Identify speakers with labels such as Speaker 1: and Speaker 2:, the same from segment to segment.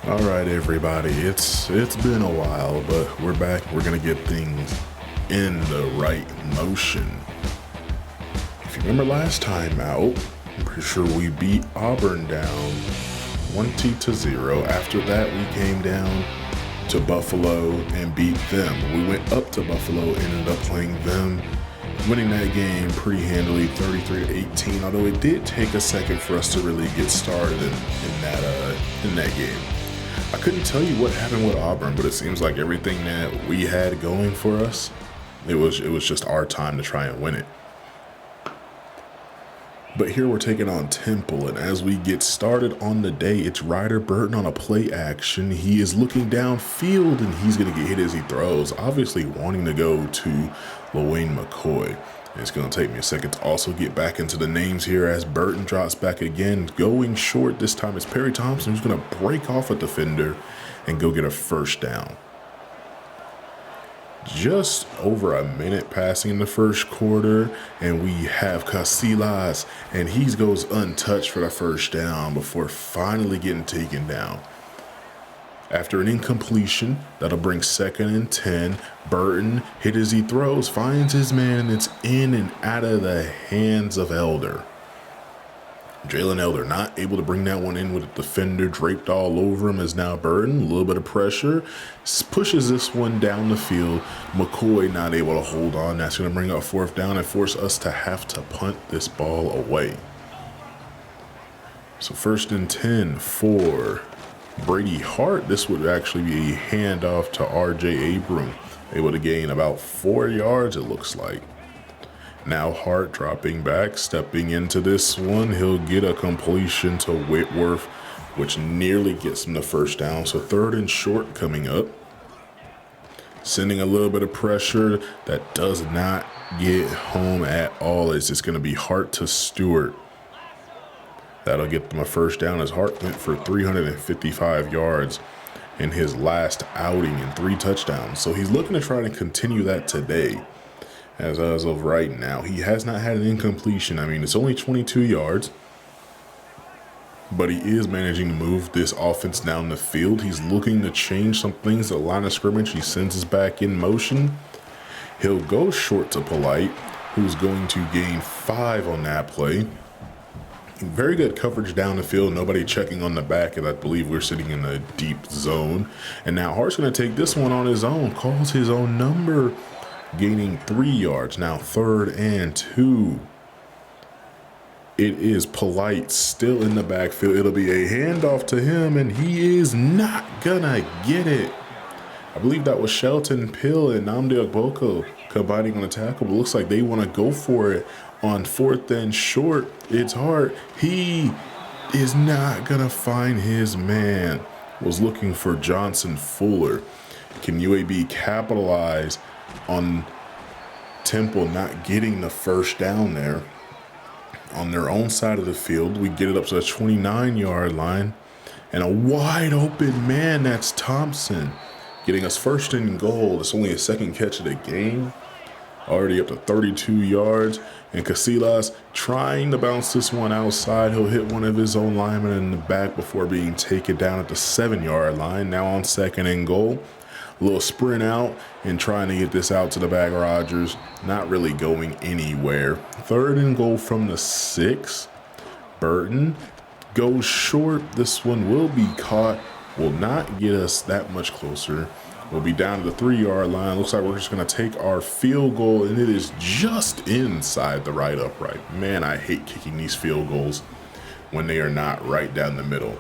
Speaker 1: All right, everybody. It's been a while, but we're back. We're gonna get things in the right motion. If you remember last time out, I'm pretty sure we beat Auburn down 20-0. After that, we came down to Buffalo and beat them. We went up to Buffalo, ended up playing them, winning that game pretty handily, 33-18. Although it did take a second for us to really get started in that game. I couldn't tell you what happened with Auburn, but it seems like everything that we had going for us, it was just our time to try and win it. But here we're taking on Temple, and as we get started on the day, it's Ryder Burton on a play action. He is looking downfield, and he's going to get hit as he throws, obviously wanting to go to LaWayne McCoy. And it's going to take me a second to also get back into the names here as Burton drops back again, going short. This time it's Perry Thompson who's going to break off a defender and go get a first down. Just over a minute passing in the first quarter, and we have Casillas, and he goes untouched for the first down before finally getting taken down. After an incompletion, that'll bring 2nd and 10. Burton, hit as he throws, finds his man, and it's in and out of the hands of Elder. Jalen Elder not able to bring that one in with a defender draped all over him as now Burton, a little bit of pressure, pushes this one down the field. McCoy not able to hold on. That's going to bring up 4th down and force us to have to punt this ball away. So 1st and 10 for Brady Hart. This would actually be a handoff to R.J. Abram, able to gain about 4 yards, it looks like. Now Hart dropping back, stepping into this one. He'll get a completion to Whitworth, which nearly gets him the first down. So 3rd and short coming up. Sending a little bit of pressure that does not get home at all. It's just going to be Hart to Stewart. That'll get them a first down as Hart went for 355 yards in his last outing and 3 touchdowns. So he's looking to try to continue that today. As of right now, he has not had an incompletion. I mean, it's only 22 yards, but he is managing to move this offense down the field. He's looking to change some things. The line of scrimmage, he sends us back in motion. He'll go short to Polite, who's going to gain 5 on that play. Very good coverage down the field. Nobody checking on the back, and I believe we're sitting in a deep zone. And now Hart's going to take this one on his own, calls his own number, gaining 3 yards. Now 3rd and 2. It is Polite still in the backfield. It'll be a handoff to him, and he is not gonna get it. I believe that was Shelton Pill and Nnamdi Ogboko combining on the tackle, but looks like they want to go for it on 4th and short. It's Hart. He is not gonna find his man. Was looking for Johnson Fuller. Can UAB capitalize on Temple not getting the first down there on their own side of the field? We get it up to the 29-yard line, and a wide open man, that's Thompson, getting us 1st and goal. It's only a 2nd catch of the game, already up to 32 yards, and Casillas trying to bounce this one outside. He'll hit one of his own linemen in the back before being taken down at the 7-yard line. Now on 2nd and goal. A little sprint out and trying to get this out to the back. Rodgers not really going anywhere. 3rd and goal from the 6. Burton goes short. This one will be caught. Will not get us that much closer. We'll be down to the 3-yard line. Looks like we're just going to take our field goal, and it is just inside the right upright. Man, I hate kicking these field goals when they are not right down the middle.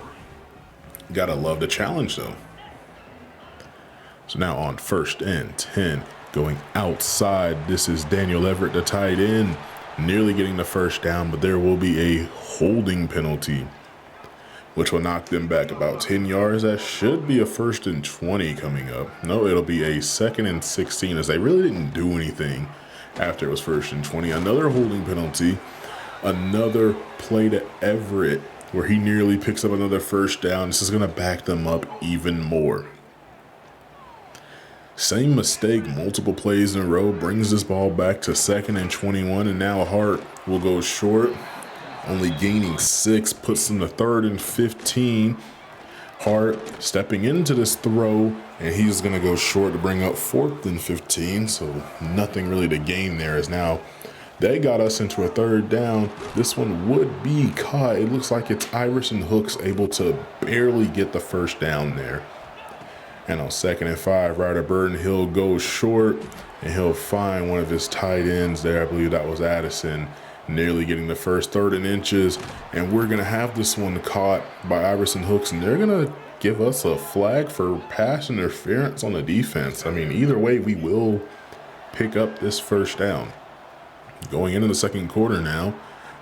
Speaker 1: Gotta love the challenge, though. So now on 1st and 10, going outside. This is Daniel Everett, the tight end, nearly getting the first down, but there will be a holding penalty, which will knock them back about 10 yards. That should be a 1st and 20 coming up. No, it'll be a 2nd and 16, as they really didn't do anything after it was 1st and 20. Another holding penalty, another play to Everett, where he nearly picks up another first down. This is going to back them up even more. Same mistake, multiple plays in a row, brings this ball back to 2nd and 21, and now Hart will go short, only gaining 6, puts them to 3rd and 15. Hart stepping into this throw, and he's going to go short to bring up 4th and 15. So nothing really to gain there, as now they got us into a 3rd down. This one would be caught. It looks like it's Iverson Hooks able to barely get the 1st down there. And on 2nd and 5, Ryder Burton, he'll go short, and he'll find one of his tight ends there. I believe that was Addison, nearly getting the 1st, 3rd and inches. And we're going to have this one caught by Iverson Hooks, and they're going to give us a flag for pass interference on the defense. I mean, either way, we will pick up this 1st down. Going into the 2nd quarter now,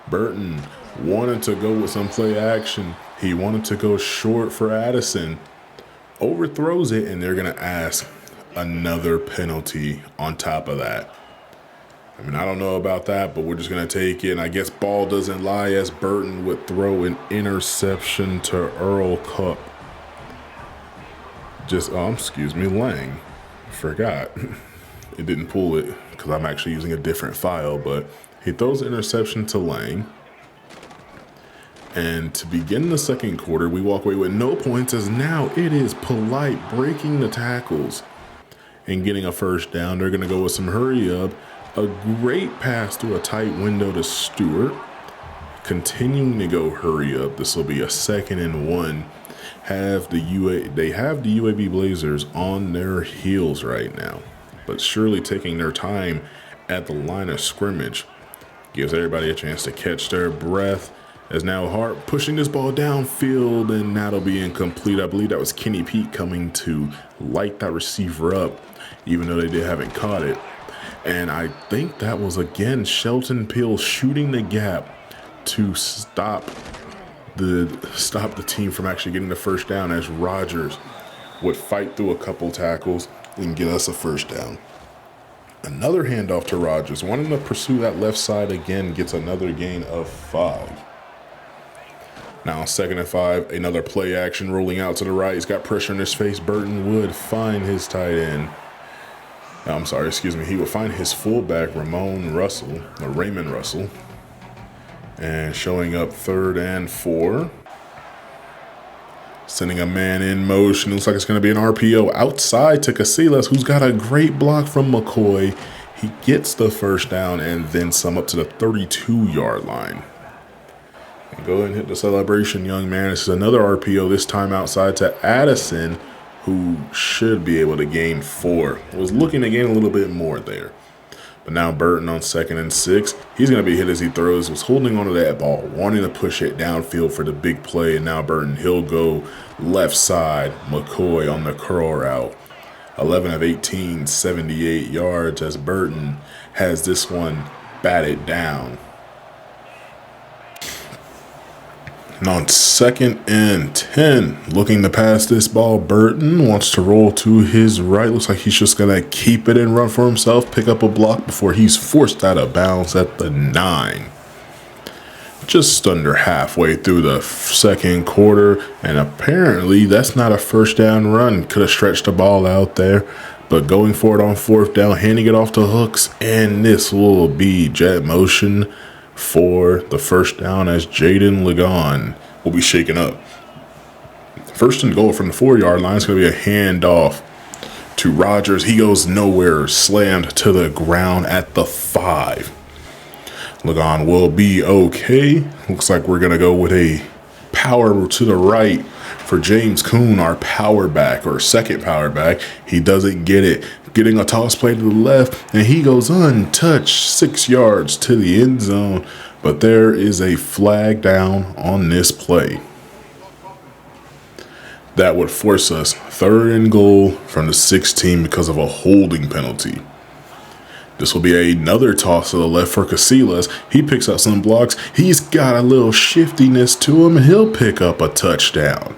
Speaker 1: Burton wanted to go with some play action. He wanted to go short for Addison. Overthrows it, and they're going to ask another penalty on top of that. I mean, I don't know about that, but we're just going to take it. And I guess ball doesn't lie, as Burton would throw an interception to Earl Cup. Lang. Forgot. It didn't pull it because I'm actually using a different file, but he throws the interception to Lang. And to begin the 2nd quarter, we walk away with no points, as now it is Polite breaking the tackles and getting a 1st down. They're going to go with some hurry up. A great pass through a tight window to Stewart. Continuing to go hurry up. This will be a 2nd and 1. They have the UAB Blazers on their heels right now, but surely taking their time at the line of scrimmage. Gives everybody a chance to catch their breath, as now Hart pushing this ball downfield, and that'll be incomplete. I believe that was Kenny Pete coming to light that receiver up, even though they haven't caught it. And I think that was, again, Shelton Peel shooting the gap to stop the team from actually getting the 1st down, as Rogers would fight through a couple tackles and get us a 1st down. Another handoff to Rogers, wanting to pursue that left side again, gets another gain of 5. Now 2nd and 5, another play action rolling out to the right. He's got pressure in his face. Burton would find his tight end. He would find his fullback, Raymond Russell. And showing up 3rd and 4. Sending a man in motion. Looks like it's going to be an RPO outside to Casillas, who's got a great block from McCoy. He gets the 1st down and then some up to the 32-yard line. And go ahead and hit the celebration, young man. This is another RPO, this time outside to Addison, who should be able to gain 4. Was looking to gain a little bit more there. But now Burton on 2nd and 6. He's going to be hit as he throws. Was holding onto that ball, wanting to push it downfield for the big play. And now Burton, he'll go left side. McCoy on the curl route. 11 of 18, 78 yards, as Burton has this one batted down. And on 2nd and 10, looking to pass this ball, Burton wants to roll to his right. Looks like he's just going to keep it and run for himself, pick up a block before he's forced out of bounds at the 9. Just under halfway through the 2nd quarter, and apparently that's not a 1st down run. Could have stretched the ball out there, but going for it on 4th down, handing it off to Hooks, and this will be jet motion for the 1st down, as Jaden Ligon will be shaken up. 1st and goal from the 4-yard line. It's going to be a handoff to Rogers. He goes nowhere, slammed to the ground at the 5. Ligon will be okay. Looks like we're going to go with a power to the right for James Kuhn, our power back, or 2nd power back. He doesn't get it. Getting a toss play to the left, and he goes untouched 6 yards to the end zone. But there is a flag down on this play. That would force us 3rd and goal from the 16 because of a holding penalty. This will be another toss to the left for Casillas. He picks up some blocks. He's got a little shiftiness to him, and he'll pick up a touchdown.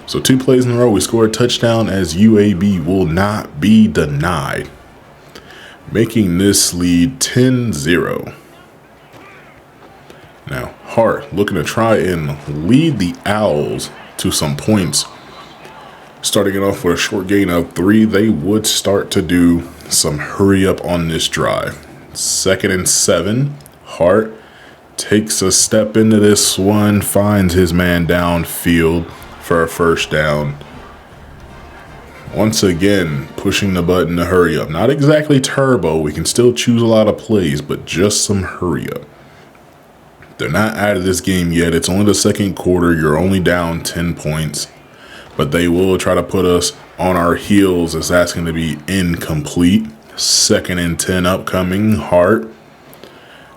Speaker 1: So 2 plays in a row, we score a touchdown, as UAB will not be denied, making this lead 10-0. Now, Hart looking to try and lead the Owls to some points. Starting it off with a short gain of 3, they would start to do some hurry up on this drive. 2nd and 7, Hart takes a step into this one, finds his man downfield, for a first down. Once again, pushing the button to hurry up. Not exactly turbo. We can still choose a lot of plays, but just some hurry up. They're not out of this game yet. It's only the second quarter. You're only down 10 points. But they will try to put us on our heels. It's asking to be incomplete. 2nd and 10 upcoming. Hart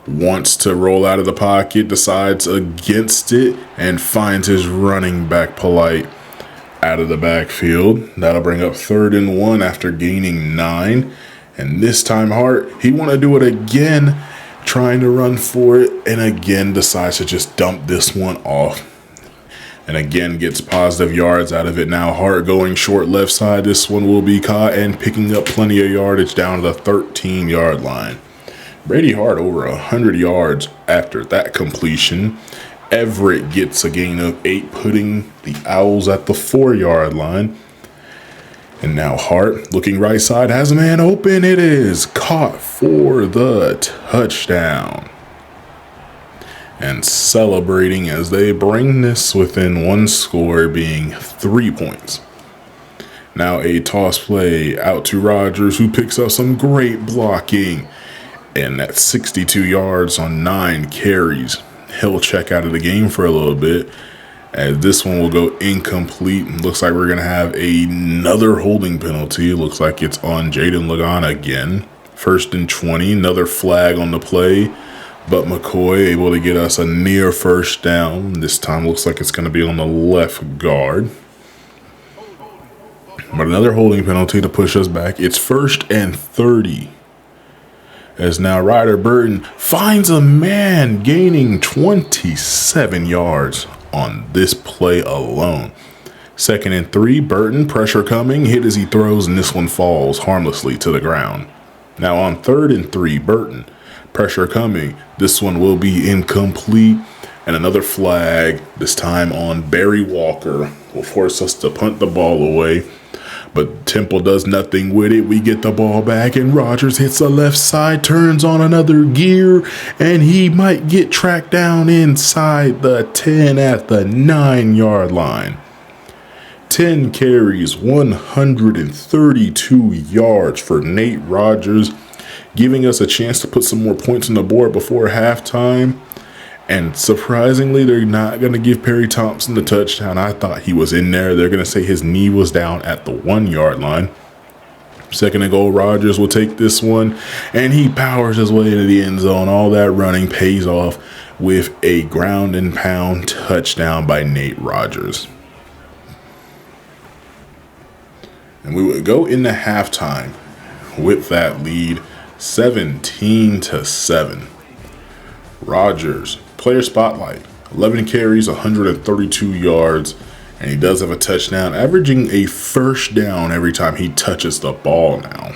Speaker 1: wants to roll out of the pocket, decides against it, and finds his running back Polite out of the backfield. That'll bring up 3rd and 1 after gaining 9. And this time Hart, he want to do it again, trying to run for it, and again decides to just dump this one off. And again gets positive yards out of it. Now Hart going short left side. This one will be caught and picking up plenty of yardage down to the 13-yard line. Brady Hart over 100 yards after that completion. Everett gets a gain of 8, putting the Owls at the 4-yard line. And now Hart, looking right side, has a man open. It is caught for the touchdown. And celebrating as they bring this within 1 score, being 3 points. Now a toss play out to Rodgers, who picks up some great blocking. And that's 62 yards on 9 carries. He'll check out of the game for a little bit, as this one will go incomplete. Looks like we're going to have another holding penalty. Looks like it's on Jaden Lagana again. 1st and 20, another flag on the play, but McCoy able to get us a near first down. This time looks like it's going to be on the left guard. But another holding penalty to push us back. It's 1st and 30. As now Ryder Burton finds a man, gaining 27 yards on this play alone. 2nd and 3, Burton, pressure coming, hit as he throws, and this one falls harmlessly to the ground. Now on 3rd and 3, Burton, pressure coming. This one will be incomplete, and another flag, this time on Barry Walker, will force us to punt the ball away. But Temple does nothing with it. We get the ball back, and Rodgers hits the left side, turns on another gear, and he might get tracked down inside the 10 at the 9-yard line. 10 carries, 132 yards for Nate Rodgers, giving us a chance to put some more points on the board before halftime. And surprisingly, they're not going to give Perry Thompson the touchdown. I thought he was in there. They're going to say his knee was down at the 1-yard line. 2nd and goal, Rodgers will take this one, and he powers his way into the end zone. All that running pays off with a ground and pound touchdown by Nate Rodgers. And we would go into halftime with that lead, 17-7. Rodgers, player spotlight, 11 carries, 132 yards, and he does have a touchdown, averaging a first down every time he touches the ball now.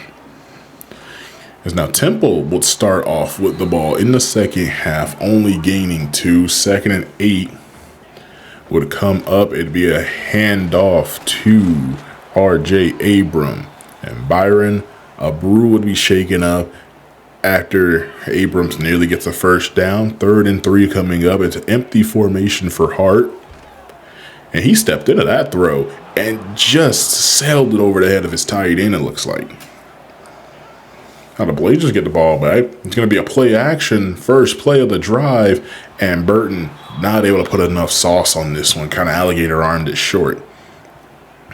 Speaker 1: As now Temple would start off with the ball in the second half, only gaining 2. 2nd and 8 would come up. It'd be a handoff to R.J. Abram, and Byron Abreu would be shaken up after Abrams nearly gets a first down. 3rd and 3 coming up. It's an empty formation for Hart. And he stepped into that throw and just sailed it over the head of his tight end, it looks like. Now the Blazers get the ball back. It's going to be a play action, first play of the drive, and Burton not able to put enough sauce on this one. Kind of alligator armed it short.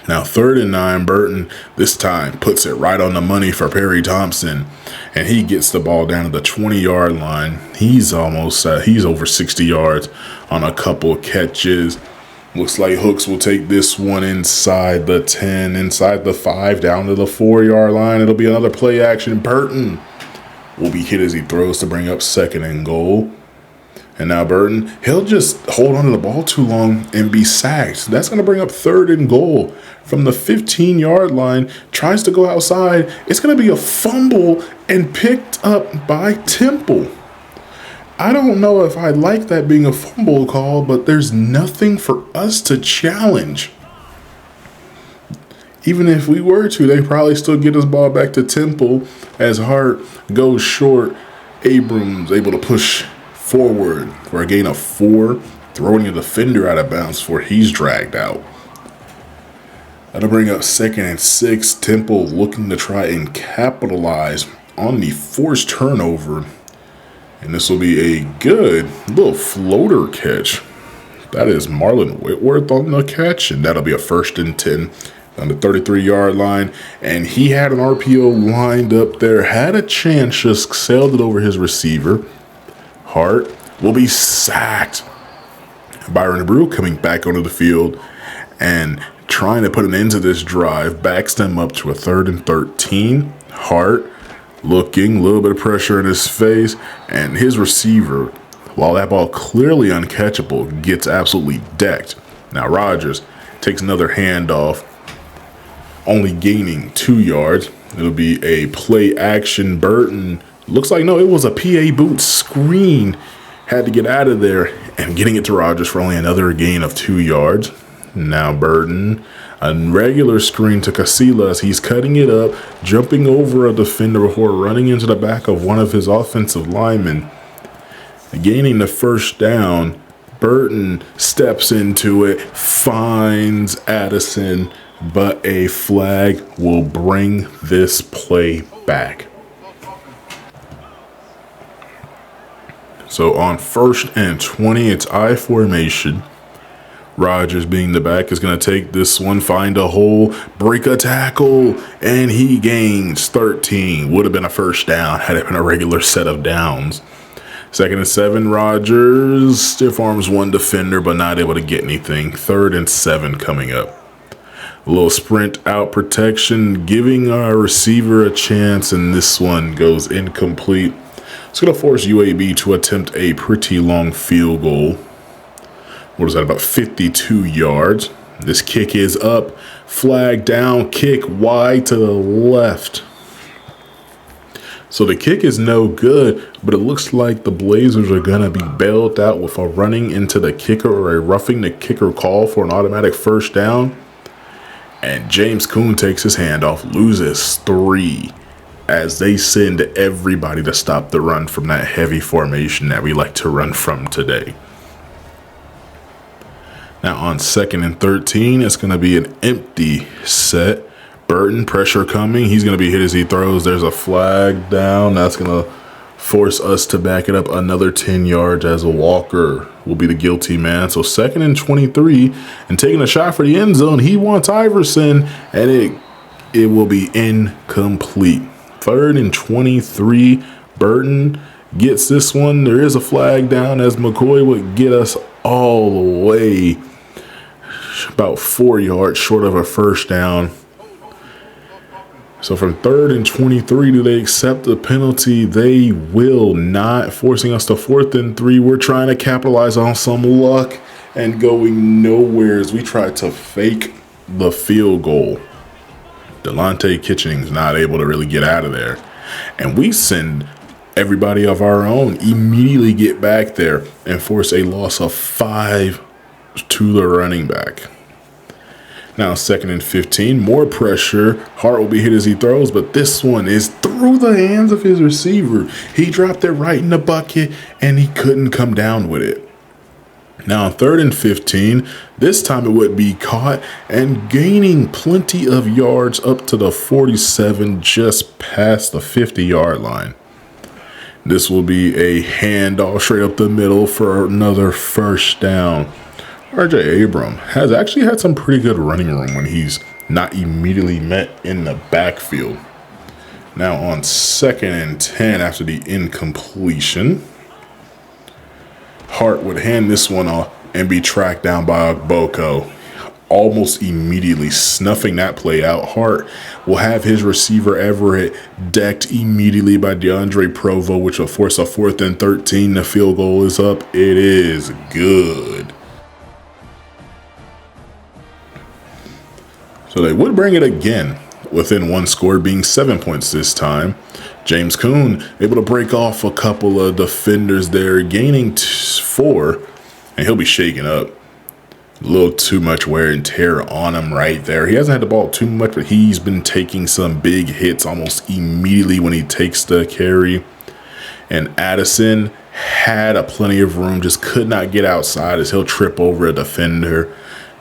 Speaker 1: Now 3rd and 9, Burton this time puts it right on the money for Perry Thompson, and he gets the ball down to the 20-yard line. He's over 60 yards on a couple catches. Looks like Hooks will take this one inside the 10, inside the 5, down to the 4-yard line. It'll be another play action. Burton will be hit as he throws to bring up 2nd and goal. And now Burton, he'll just hold on to the ball too long and be sacked. That's going to bring up 3rd and goal from the 15-yard line. Tries to go outside. It's going to be a fumble and picked up by Temple. I don't know if I like that being a fumble call, but there's nothing for us to challenge. Even if we were to, they probably still get this ball back to Temple as Hart goes short. Abrams able to push forward for a gain of 4, throwing a defender out of bounds before he's dragged out. That'll bring up 2nd and 6. Temple looking to try and capitalize on the forced turnover. And this will be a good little floater catch. That is Marlon Whitworth on the catch, and that'll be a 1st and 10 on the 33-yard line. And he had an RPO lined up there, had a chance, just sailed it over his receiver. Hart will be sacked. Byron Brew coming back onto the field and trying to put an end to this drive, backs them up to a 3rd and 13. Hart looking, a little bit of pressure in his face, and his receiver, while that ball clearly uncatchable, gets absolutely decked. Now Rodgers takes another handoff, only gaining 2 yards. It'll be a play action. Burton, looks like, no, it was a PA boot screen. Had to get out of there, and getting it to Rodgers for only another gain of 2 yards. Now Burton, a regular screen to Casillas. He's cutting it up, jumping over a defender before running into the back of one of his offensive linemen. Gaining the 1st down, Burton steps into it, finds Addison, but a flag will bring this play back. So on 1st and 20, it's I formation. Rodgers, being the back, is going to take this one, find a hole, break a tackle, and he gains 13. Would have been a 1st down had it been a regular set of downs. 2nd and 7, Rodgers stiff arms one defender, but not able to get anything. 3rd and 7 coming up. A little sprint out protection, giving our receiver a chance, and this one goes incomplete. It's going to force UAB to attempt a pretty long field goal. What is that, about 52 yards? This kick is up, flag down, kick wide to the left. So the kick is no good, but it looks like the Blazers are going to be bailed out with a running into the kicker or a roughing the kicker call for an automatic 1st down. And James Kuhn takes his handoff, loses 3 as they send everybody to stop the run from that heavy formation that we like to run from today. Now on 2nd and 13, it's going to be an empty set. Burton, pressure coming. He's going to be hit as he throws. There's a flag down. That's going to force us to back it up another 10 yards as Walker will be the guilty man. So 2nd and 23, and taking a shot for the end zone. He wants Iverson, and it will be incomplete. 3rd and 23. Burton gets this one. There is a flag down as McCoy would get us all the way about 4 yards short of a 1st down. So from 3rd and 23, do they accept the penalty? They will not, forcing us to 4th and 3. We're trying to capitalize on some luck and going nowhere as we try to fake the field goal. Delonte Kitching's not able to really get out of there. And we send everybody of our own, immediately get back there and force a loss of 5 to the running back. Now 2nd and 15, more pressure. Hart will be hit as he throws, but this one is through the hands of his receiver. He dropped it right in the bucket, and he couldn't come down with it. Now 3rd and 15, this time it would be caught and gaining plenty of yards up to the 47, just past the 50-yard line. This will be a handoff straight up the middle for another 1st down. RJ Abram has actually had some pretty good running room when he's not immediately met in the backfield. Now on 2nd and 10 after the incompletion, Hart would hand this one off and be tracked down by Ogboko. Almost immediately snuffing that play out. Hart will have his receiver Everett decked immediately by DeAndre Provo, which will force a 4th and 13. The field goal is up. It is good. So they would bring it again within 1 score, being 7 points this time. James Kuhn able to break off a couple of defenders there, gaining 4, and he'll be shaken up. A little too much wear and tear on him right there. He hasn't had the ball too much, but he's been taking some big hits almost immediately when he takes the carry. And Addison had plenty of room, just could not get outside as he'll trip over a defender.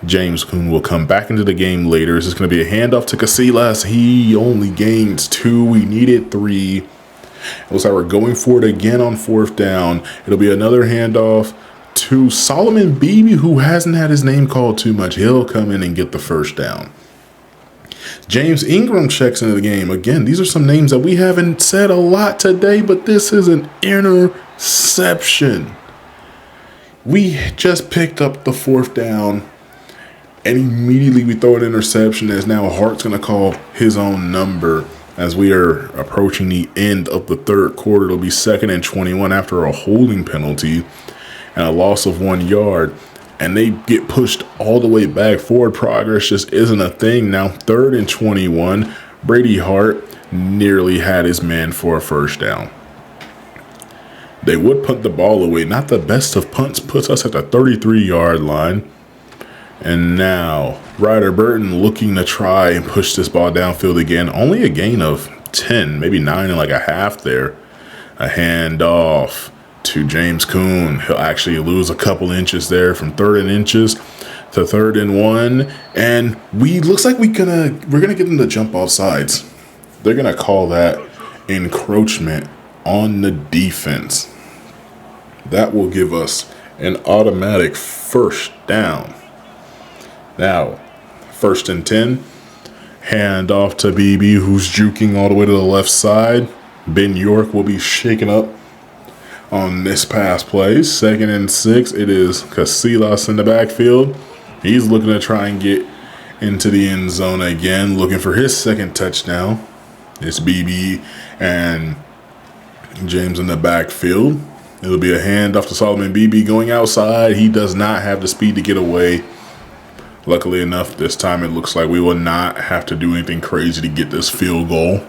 Speaker 1: James Coon will come back into the game later. This is going to be a handoff to Casillas. He only gains 2. We needed 3. It looks like we're going for it again on 4th down. It'll be another handoff to Solomon Beebe, who hasn't had his name called too much. He'll come in and get the 1st down. James Ingram checks into the game. Again, these are some names that we haven't said a lot today, but this is an interception. We just picked up the 4th down, and immediately we throw an interception as now Hart's going to call his own number as we are approaching the end of the 3rd quarter. It'll be 2nd and 21 after a holding penalty and a loss of 1 yard. And they get pushed all the way back. Forward progress just isn't a thing now. 3rd and 21. Brady Hart nearly had his man for a 1st down. They would punt the ball away. Not the best of punts. Puts us at the 33-yard line. And now Ryder Burton looking to try and push this ball downfield again. Only a gain of 10, maybe 9 and like a half there. A handoff to James Coon. He'll actually lose a couple inches there from 3rd and inches to 3rd and 1. And looks like we're gonna get them to jump off sides. They're gonna call that encroachment on the defense. That will give us an automatic 1st down. Now, 1st and 10. Hand off to BB, who's juking all the way to the left side. Ben York will be shaken up on this pass play. 2nd and 6. It is Casillas in the backfield. He's looking to try and get into the end zone again, looking for his 2nd touchdown. It's BB and James in the backfield. It'll be a handoff to Solomon BB going outside. He does not have the speed to get away. Luckily enough, this time it looks like we will not have to do anything crazy to get this field goal,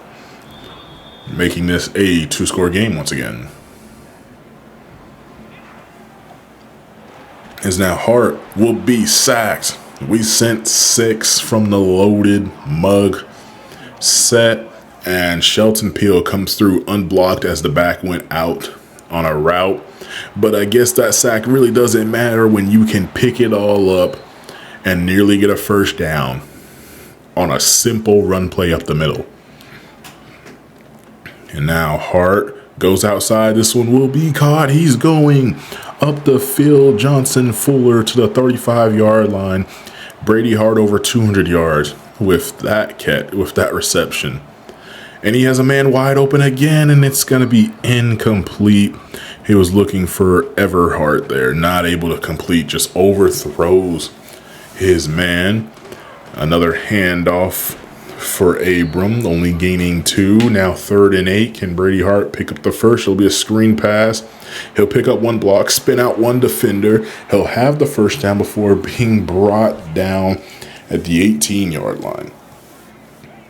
Speaker 1: making this a 2-score game once again. As now Hart will be sacked. We sent 6 from the loaded mug set, and Shelton Peel comes through unblocked as the back went out on a route. But I guess that sack really doesn't matter when you can pick it all up and nearly get a 1st down on a simple run play up the middle. And now Hart goes outside. This one will be caught. He's going up the field. Johnson Fuller to the 35-yard line. Brady Hart over 200 yards with that reception. And he has a man wide open again, and it's going to be incomplete. He was looking for Everhart there, not able to complete, just overthrows his man. Another handoff for Abram, only gaining 2. Now 3rd and 8. Can Brady Hart pick up the 1st? It'll be a screen pass. He'll pick up 1 block, spin out 1 defender. He'll have the 1st down before being brought down at the 18-yard line.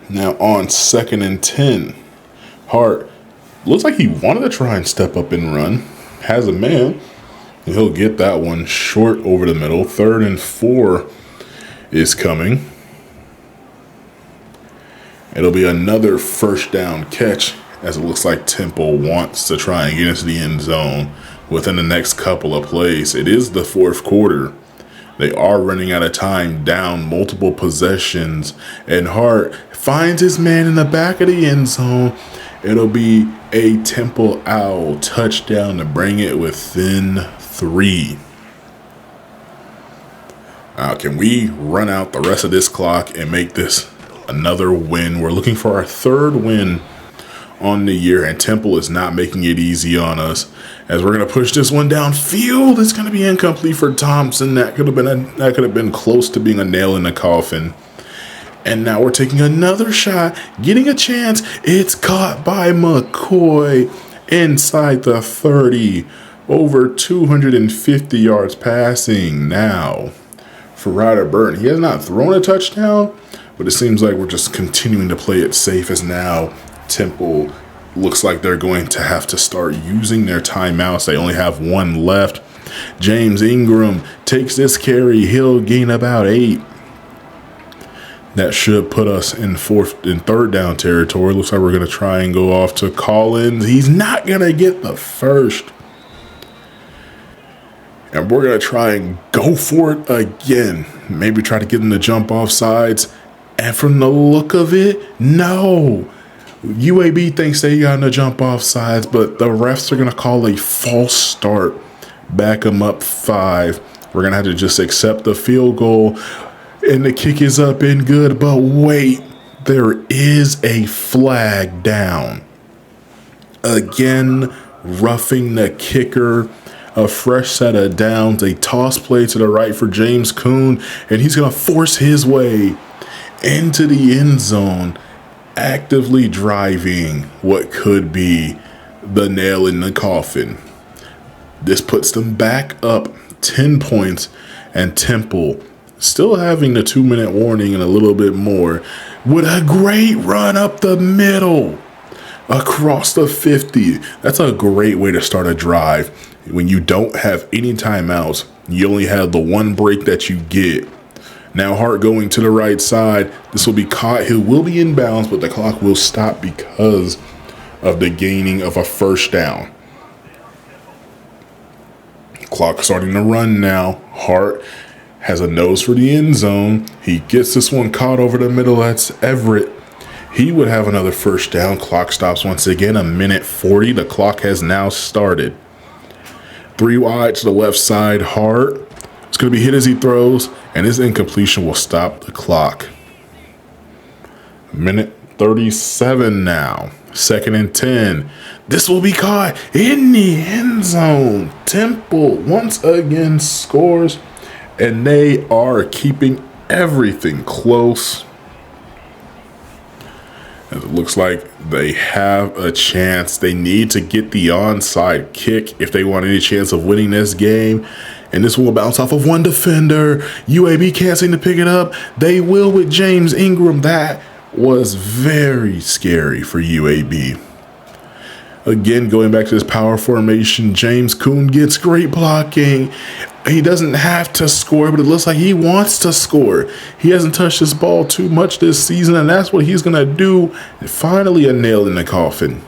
Speaker 1: Now on 2nd and 10, Hart looks like he wanted to try and step up and run. Has a man. And he'll get that one short over the middle. 3rd and 4 is coming. It'll be another 1st down catch, as it looks like Temple wants to try and get into the end zone within the next couple of plays. It is the 4th quarter. They are running out of time, down multiple possessions, and Hart finds his man in the back of the end zone. It'll be a Temple Owl touchdown to bring it within 3. Now, can we run out the rest of this clock and make this another win? We're looking for our 3rd win on the year, and Temple is not making it easy on us as we're going to push this one downfield. It's going to be incomplete for Thompson. That could have been close to being a nail in the coffin. And now we're taking another shot, getting a chance. It's caught by McCoy inside the 30, over 250 yards passing. Now for Ryder Burton, he has not thrown a touchdown, but it seems like we're just continuing to play it safe, as now Temple looks like they're going to have to start using their timeouts. They only have 1 left. James Ingram takes this carry. He'll gain about 8. That should put us in 3rd down territory. Looks like we're going to try and go off to Collins. He's not going to get the 1st. And we're going to try and go for it again. Maybe try to get him to jump off sides. And from the look of it, no. UAB thinks they got to jump off sides, but the refs are going to call a false start. Back them up 5. We're going to have to just accept the field goal. And the kick is up and good. But wait, there is a flag down. Again, roughing the kicker. A fresh set of downs, a toss play to the right for James Kuhn, and he's going to force his way into the end zone, actively driving what could be the nail in the coffin. This puts them back up 10 points, and Temple, still having the 2-minute warning and a little bit more, with a great run up the middle across the 50. That's a great way to start a drive. When you don't have any timeouts, you only have the one break that you get. Now Hart going to the right side. This will be caught. He will be in bounds, but the clock will stop because of the gaining of a first down. Clock starting to run now. Hart has a nose for the end zone. He gets this one caught over the middle. That's Everett. He would have another first down. Clock stops once again. 1:40. The clock has now started. 3 wide to the left side. Hart. It's going to be hit as he throws, and his incompletion will stop the clock. 1:37 now. 2nd and 10. This will be caught in the end zone. Temple once again scores, and they are keeping everything close. It looks like they have a chance. They need to get the onside kick if they want any chance of winning this game. And this will bounce off of one defender. UAB can't seem to pick it up. They will with James Ingram. That was very scary for UAB. Again, going back to this power formation, James Kuhn gets great blocking. He doesn't have to score, but it looks like he wants to score. He hasn't touched this ball too much this season, and that's what he's going to do. And finally, a nail in the coffin.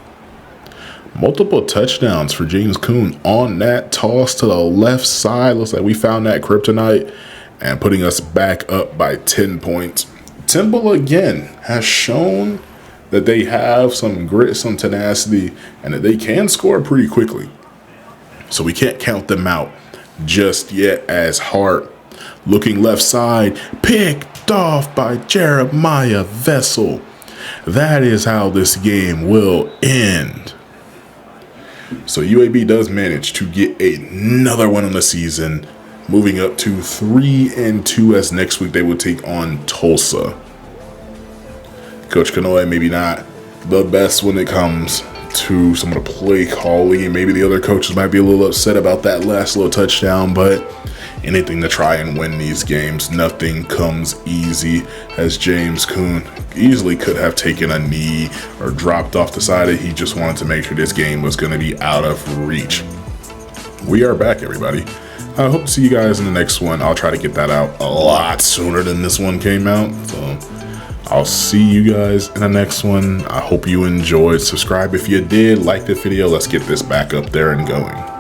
Speaker 1: Multiple touchdowns for James Kuhn on that toss to the left side. Looks like we found that kryptonite and putting us back up by 10 points. Temple, again, has shown that they have some grit, some tenacity, and that they can score pretty quickly. So we can't count them out just yet. As Hart looking left side, picked off by Jeremiah Vessel. That is how this game will end. So UAB does manage to get another one on the season, moving up to 3-2 as next week they will take on Tulsa. Coach Kanoy maybe not the best when it comes to some of the play calling, and maybe the other coaches might be a little upset about that last little touchdown, but anything to try and win these games. Nothing comes easy, as James Kuhn easily could have taken a knee or dropped off the side. He just wanted to make sure this game was going to be out of reach. We are back, everybody. I hope to see you guys in the next one. I'll try to get that out a lot sooner than this one came out. So I'll see you guys in the next one. I hope you enjoyed. Subscribe if you did. Like the video. Let's get this back up there and going.